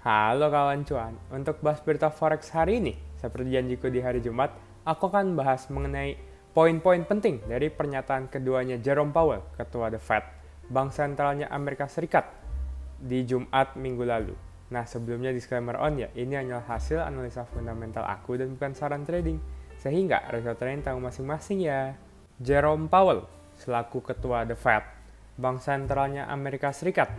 Halo kawan cuan, untuk bahas berita forex hari ini, seperti janjiku di hari Jumat, aku akan bahas mengenai poin-poin penting dari pernyataan keduanya Jerome Powell, Ketua The Fed, Bank Sentralnya Amerika Serikat, di Jumat minggu lalu. Nah sebelumnya disclaimer on ya, ini hanyalah hasil analisa fundamental aku dan bukan saran trading, sehingga resiko trading tahu masing-masing ya. Jerome Powell, selaku Ketua The Fed, Bank Sentralnya Amerika Serikat,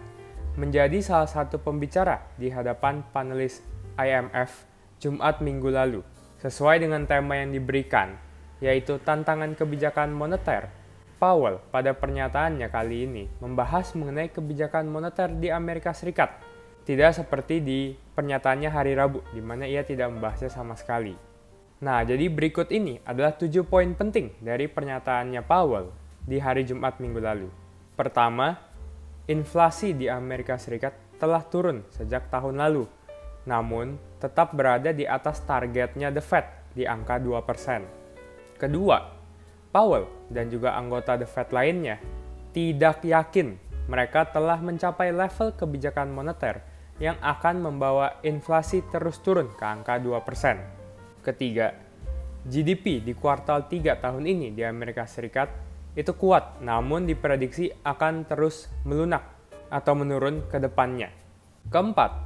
menjadi salah satu pembicara di hadapan panelis IMF Jumat minggu lalu, sesuai dengan tema yang diberikan, yaitu tantangan kebijakan moneter. Powell pada pernyataannya kali ini membahas mengenai kebijakan moneter di Amerika Serikat, tidak seperti di pernyataannya hari Rabu, di mana ia tidak membahasnya sama sekali. Nah, jadi berikut ini adalah 7 poin penting dari pernyataannya Powell di hari Jumat minggu lalu. Pertama, inflasi di Amerika Serikat telah turun sejak tahun lalu, namun tetap berada di atas targetnya The Fed di angka 2%. Kedua, Powell dan juga anggota The Fed lainnya tidak yakin mereka telah mencapai level kebijakan moneter yang akan membawa inflasi terus turun ke angka 2%. Ketiga, GDP di kuartal 3 tahun ini di Amerika Serikat itu kuat, namun diprediksi akan terus melunak atau menurun ke depannya. Keempat,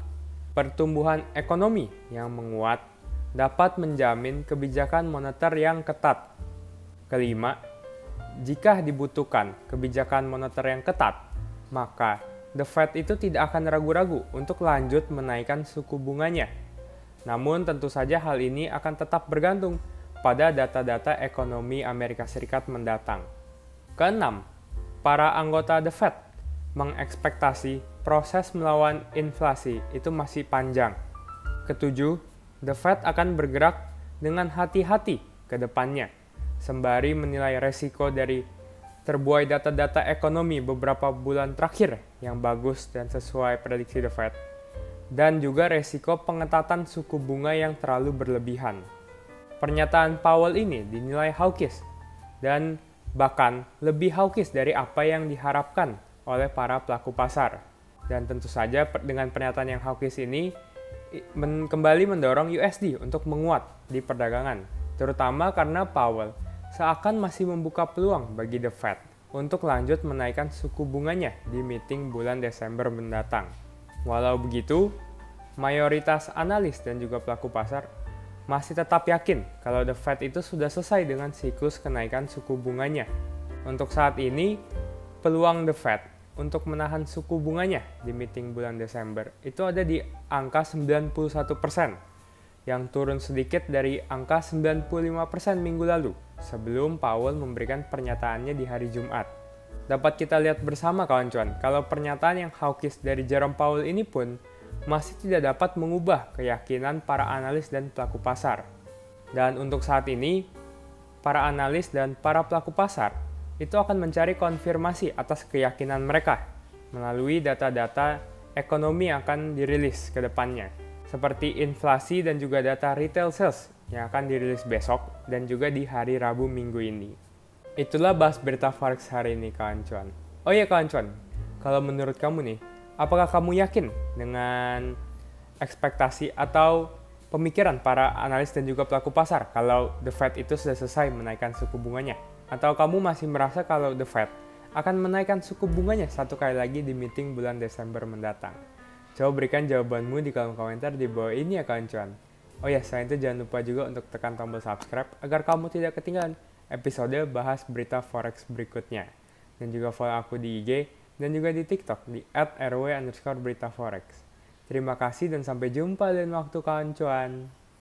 pertumbuhan ekonomi yang menguat dapat menjamin kebijakan moneter yang ketat. Kelima, jika dibutuhkan kebijakan moneter yang ketat, maka The Fed itu tidak akan ragu-ragu untuk lanjut menaikkan suku bunganya. Namun tentu saja hal ini akan tetap bergantung pada data-data ekonomi Amerika Serikat mendatang. Keenam, para anggota The Fed mengekspektasi proses melawan inflasi itu masih panjang. Ketujuh, The Fed akan bergerak dengan hati-hati ke depannya, sembari menilai resiko dari terbuai data-data ekonomi beberapa bulan terakhir yang bagus dan sesuai prediksi The Fed, dan juga resiko pengetatan suku bunga yang terlalu berlebihan. Pernyataan Powell ini dinilai hawkish dan bahkan lebih hawkish dari apa yang diharapkan oleh para pelaku pasar. Dan tentu saja dengan pernyataan yang hawkish ini kembali mendorong USD untuk menguat di perdagangan, terutama karena Powell seakan masih membuka peluang bagi The Fed untuk lanjut menaikkan suku bunganya di meeting bulan Desember mendatang. Walau begitu, mayoritas analis dan juga pelaku pasar masih tetap yakin kalau The Fed itu sudah selesai dengan siklus kenaikan suku bunganya. Untuk saat ini, peluang The Fed untuk menahan suku bunganya di meeting bulan Desember itu ada di angka 91%, yang turun sedikit dari angka 95% minggu lalu, sebelum Powell memberikan pernyataannya di hari Jumat. Dapat kita lihat bersama kawan cuan, kalau pernyataan yang hawkish dari Jerome Powell ini pun masih tidak dapat mengubah keyakinan para analis dan pelaku pasar. Dan untuk saat ini, para analis dan para pelaku pasar itu akan mencari konfirmasi atas keyakinan mereka melalui data-data ekonomi yang akan dirilis ke depannya, seperti inflasi dan juga data retail sales yang akan dirilis besok dan juga di hari Rabu minggu ini. Itulah bahas berita forex hari ini kawan cuan. Oh iya kawan cuan, kalau menurut kamu nih, apakah kamu yakin dengan ekspektasi atau pemikiran para analis dan juga pelaku pasar kalau The Fed itu sudah selesai menaikkan suku bunganya? Atau kamu masih merasa kalau The Fed akan menaikkan suku bunganya satu kali lagi di meeting bulan Desember mendatang? Coba berikan jawabanmu di kolom komentar di bawah ini ya kawan cuan. Oh ya, selain itu jangan lupa juga untuk tekan tombol subscribe agar kamu tidak ketinggalan episode bahas berita forex berikutnya. Dan juga follow aku di IG dan juga di TikTok di @rw_beritaforex. Terima kasih dan sampai jumpa lain waktu kawan cuan.